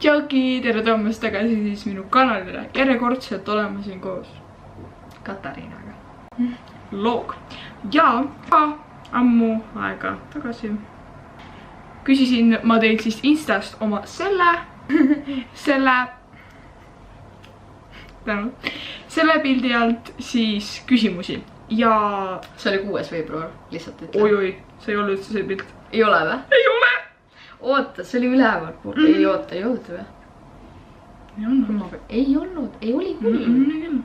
Tšauki, tere tulemast tagasi siis minu kanalile. Järjekordselt oleme siin koos Katariinaga. Loog. Ja ammu aega tagasi küsisin ma teilt siis Instast oma selle pildi alt siis küsimusi. Ja see oli 6. veebruar, lihtsalt ütlen. Oi, see ei olnud üldse see pilt. Ei ole või? Ei ole! Oota, see oli üleval. Ei oota, ei olnud või? Ei olnud. Ei oli küll.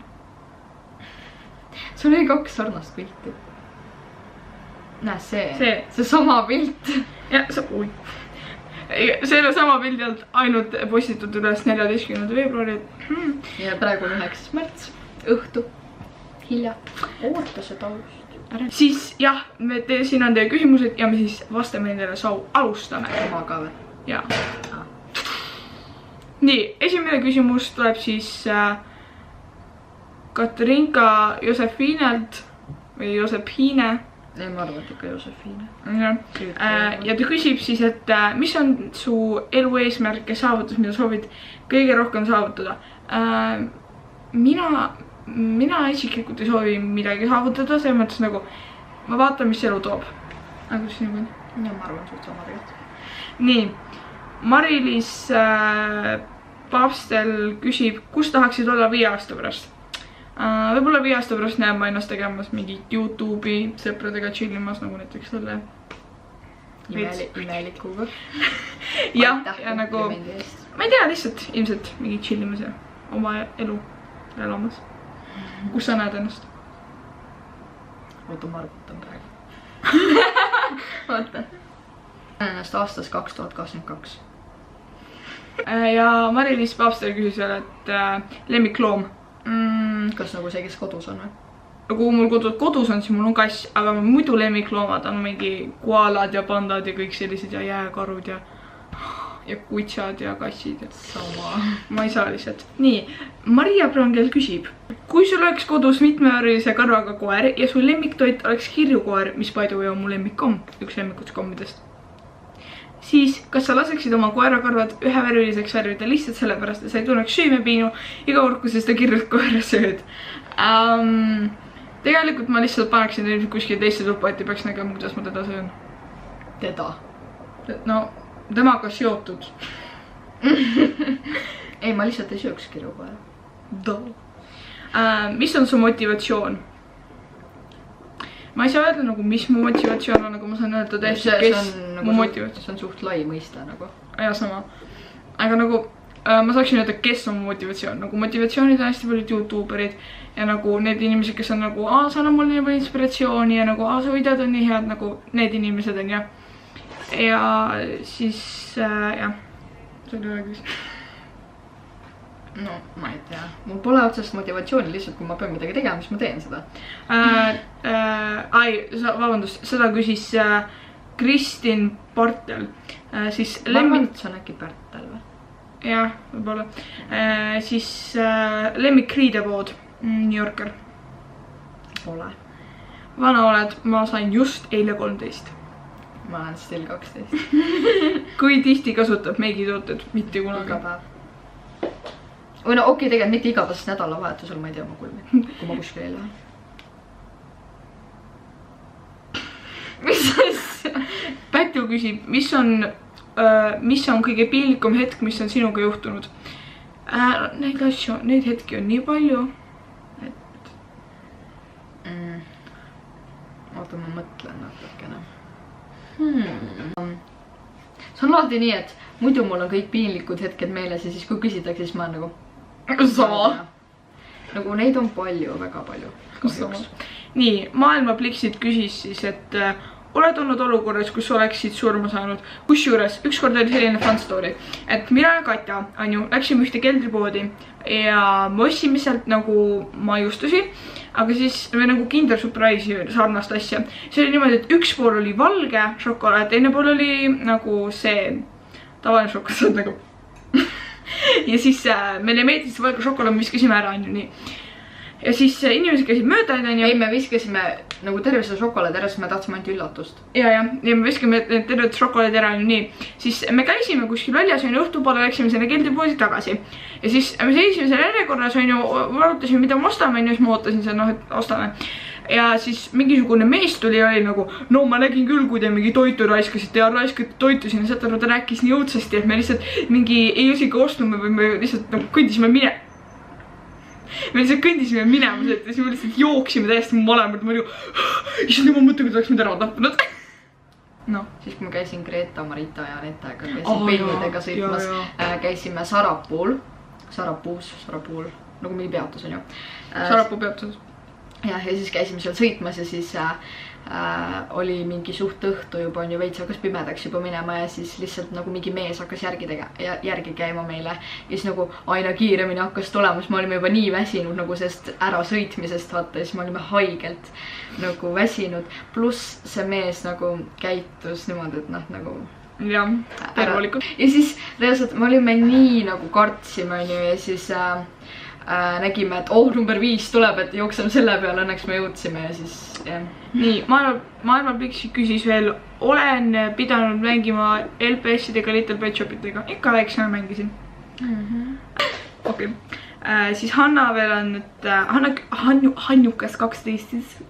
Sul oli 2 sarnast pilti. Näe, see sama pilt. Ja, selle sama pildi alt ainult postitud üles 14. veebruari. Ja praegu on 9. märts. Õhtu. Hilja. Oota see taust. Siis jah, siin on teie küsimused ja me siis vastame nendele, alustame. Oma ka või? Jaa. Nii, esimene küsimus tuleb siis Katariinka Josefinelt või Josepine. Ei, ma arvan, et ikka Josefine. Ja ta küsib siis, et mis on su elu eesmärk ja saavutus, mida soovid kõige rohkem saavutada? Mina isiklikult ei soovi midagi saavutada, selles mõttes nagu ma vaatan, mis elu toob. Aga kus sinu mõni? Ja ma arvan, suht sama tegelikult. Nii, Mari-Liis Paavstel küsib, kus tahaksid olla 5 aasta pärast? Võib-olla 5 aasta pärast näeb ma ennast tegemas mingit YouTube'i sõpradega chillimas, nagu näiteks selle imelikuga. Ja nagu, ma ei tea, lihtsalt ilmselt mingi chillimas ja oma elu elamas. Kus sa näed ennast? Oota, ma arvutan praegu. Oota. Ennast aastas 2022. Ja Mari-Liis Paavstel küsis veel, et lemmikloom. Kas nagu see, kes kodus on või? Kui mul kodus on, siis mul on kass, aga muidu lemmikloomad on mingi koalad ja pandad ja kõik sellised ja jääkarud ja kutsad ja kassid. Sama. Ma ei saa lihtsalt. Nii, Maria Prangel küsib, kui sul oleks kodus mitmevärvilise karvaga koer ja su lemmiktoit oleks hirjukoer, mis by the way on mu lemmikkomm, üks lemmikutest kommidest, siis kas sa laseksid oma koerakarvad ühevärviliseks värvida lihtsalt sellepärast, et sa ei tunneks süümepiinu iga kord, kui sa seda kirjut koera sööd? Tegelikult ma lihtsalt paneksin kuskil teisse tuppa, et ei peaks nägema, kuidas ma teda söön. Teda? No, temaga seotud. Ei, ma lihtsalt ei sööks kirjukoera. Mis on su motivatsioon? Ma ei saa öelda nagu, mis mu motivatsioon on, nagu ma saan öelda täiesti, kes mu motivatsioon. See on suht lai mõista nagu. Ja sama. Aga nagu ma saaksin öelda, kes on mu motivatsioon. Nagu motivatsioonid on hästi paljud YouTuberid ja nagu need inimesed, kes on nagu sa annab mulle nii palju inspiratsiooni ja nagu su videod on nii head, nagu need inimesed on ja. Ja siis jah, see oli üle küsimus. No, ma ei tea. Mul pole otsest motivatsiooni, lihtsalt kui ma pean midagi tegema, siis ma teen seda. Vabandust, seda küsis Kristin Partel. Ma arvan, et see on äkki Pärtel või? Jah, võib-olla. Siis lemmik riidepood, New Yorker. Pole. Vana oled, ma sain just eile 13. Ma olen still 12. Kui tihti kasutab meigitooted? Mitte kunagi. Iga päev. Või no okei, tegelikult mitte iga päev, sest nädalavahetusel ma ei tea, kui ma kuskil ei lähe. Mis asja? Pätu küsib, mis on kõige piinlikum hetk, mis on sinuga juhtunud? Neid hetki on nii palju. Oota, ma mõtlen natukene. See on alati nii, et muidu mul on kõik piinlikud hetked meeles ja siis kui küsitakse, siis ma olen nagu sama. Nagu neid on palju, väga palju. Nii, Maailma Pliksid küsis siis, et oled olnud olukorras, kus oleksid surma saanud. Kusjuures, ükskord oli selline fun story, et mina ja Katja, läksime ühte keldripoodi ja me ostsime sealt nagu maiustusi, aga siis me nagu Kinder Surprise'i sarnast asja. See oli niimoodi, et üks pool oli valge šokolaad, teine pool oli nagu see tavaline šokolaad nagu. Ja siis meile meeldis see valge šokolaad, me viskasime ära, nii. ja siis inimesed käisid mööda onju. ei, me viskasime nagu terve selle šokolaadi ära, sest me tahtsime ainult üllatust. ja me viskame tervet šokolaadi ära nii. Siis me käisime kuskil väljas onju, õhtupoole läksime sinna keldripoodi tagasi. Ja siis me seisime seal järjekorras onju, varutasime mida me ostame onju, siis ma ootasin seal noh, et ostame. Ja siis mingisugune mees tuli ja oli nagu, no ma nägin küll, kui te mingi toitu raiskasite ja raiskate toitu sinna, saate aru, ta rääkis nii õudsasti, et me lihtsalt mingi ei osagi ostnud või me lihtsalt nagu kõndisime Me lihtsalt kõndisime minema sealt ja siis me lihtsalt jooksime täiesti mõlemad. Ma olin, issand jumal mõtle, kui ta oleks mind ära tapnud. No, siis kui ma käisin Greta, Marita ja Anetega, käisin pennidega sõitmas, käisime Sarapuul, nagu mingi peatus on ju. Sarapuu peatus. Ja siis käisime seal sõitmas ja siis oli mingi suht õhtu juba on ju, veits hakkas pimedaks juba minema ja siis lihtsalt nagu mingi mees hakkas järgi käima meile. Ja siis nagu aina kiiremini hakkas tulema, siis me olime juba nii väsinud nagu sellest ära sõitmisest, vaata, ja siis me olime haigelt nagu väsinud. Pluss see mees nagu käitus niimoodi, et noh nagu... jah, tervelikult. Ja siis reaalselt me olime nii nagu kartsime on ju ja siis... nägime, et number 5 tuleb, et jookseme selle peale, õnneks me jõudsime ja siis jah. Nii, Maailma Pliksi küsis veel, olen pidanud mängima LPS-idega, Little Pet Shopitega, ikka väiksena mängisin. Okei. Siis Hanna veel on, et Hanjukas 12 siis,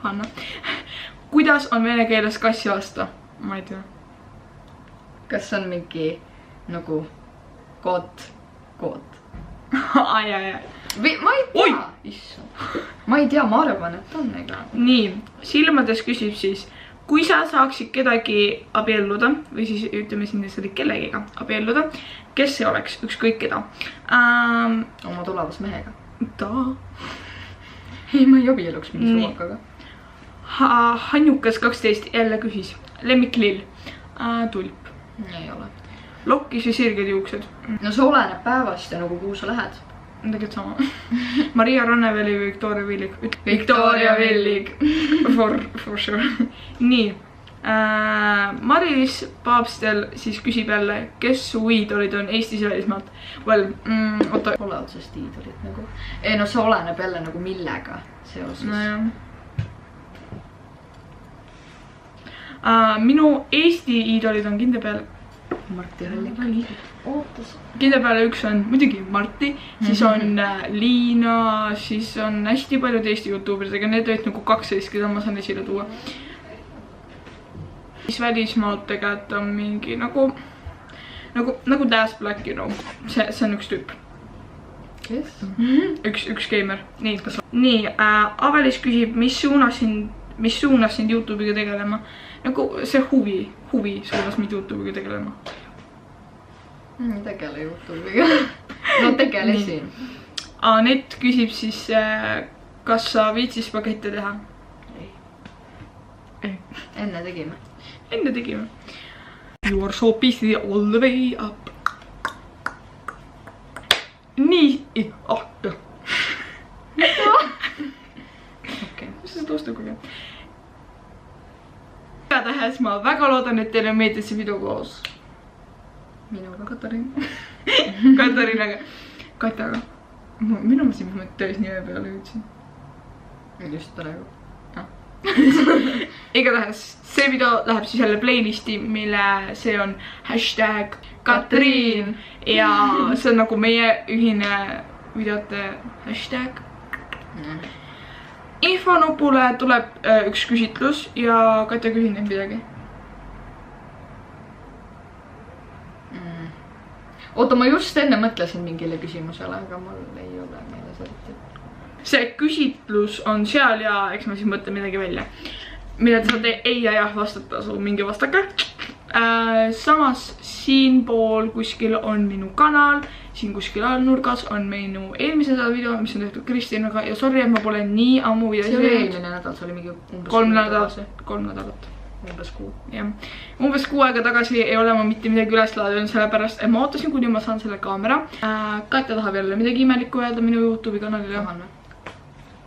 Hanna. Kuidas on vene keeles kassi aasta? Ma ei tea. Kas on mingi nagu koot? Ma ei tea, ma ei tea, ma arvan, et on ega. Nii, Silmades küsib siis, kui sa saaksid kedagi abielluda või siis ütleme siin kellegiga abielluda, kes see oleks, ükskõik keda? Oma tulevas mehega. Ta ei, ma ei abielluks mingi suvakaga. Hanjukas 12 jälle küsis, lemmiklill, tulp. Ei ole. Lokkis või sirged juuksed? No see oleneb päevast ja nagu kuhu sa lähed. Tegelikult sama. Maria Ranneveli või Victoria Villig? Victoria Villig. For sure. Nii. Mari-Liis Paapstel siis küsib jälle, kes su iidolid on Eestis ja välismaalt? Well, oota. Pole otsest iidolid nagu. Ei no see oleneb jälle nagu millega seoses. No jah. Minu Eesti iidolid on kinde peal Marti Hallik. Ootas. Kinde peale üks on muidugi Marti, siis on Liina, siis on hästi paljud Eesti youtuberidega, need olid nagu 12, keda ma saan esile tuua. Siis välismaalt tegelikult on mingi nagu Dash Black, you know. See on üks tüüp. Kes? Üks gamer. Nii, Avelis küsib, mis suunas sind YouTube'iga tegelema? Nagu see huvi suunas mind YouTube'iga tegelema. Tegele YouTube'iga. No tegelesin. Anett küsib siis, kas sa viitsis spagette teha? Ei. Enne tegime. You are so busy all the way up. Nii. Okei. Mis sa seda ostad kogu? Igatahes ma väga loodan, et teile meeldis see video koos minuga, Katarinaga. Katjaga. Minu mõtlesin, mis ma töös nime peale jõudsin. Just praegu. Igatahes see video läheb siis jälle playlisti, mille see on #Katriin ja see on nagu meie ühine videote hashtag. Infonupule tuleb üks küsitlus ja Katja küsin neid midagi. Oota, ma just enne mõtlesin mingile küsimusele, aga mul ei ole meeles eriti. See küsitlus on seal ja eks ma siis mõtlen midagi välja. Mille te saate ei ja jah vastata, su mingi vastake. Samas siinpool kuskil on minu kanal, siin kuskil all nurgas on minu eelmise video, mis on tehtud Kristinaga ja sorry, et ma pole nii ammu videos. See oli eelmine nädal, see oli mingi umbes 3 nädalat. Umbes 6. Jah. Umbes 6 aega tagasi ei ole ma mitte midagi üles laadinud, sellepärast et ma ootasin, kuni ma saan selle kaamera. Katja tahab jälle midagi imelikku öelda minu YouTube'i kanalile. Tahan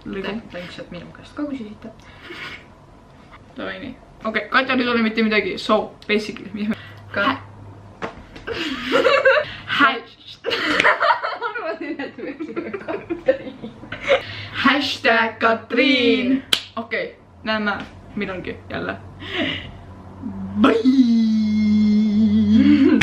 või? Thanks, et minu käest ka küsisite. Davai nii. Okei, Katja nüüd ole mitte midagi. So, basically, mis me... Hashtag Katriin. Okei, näeme millalgi jälle.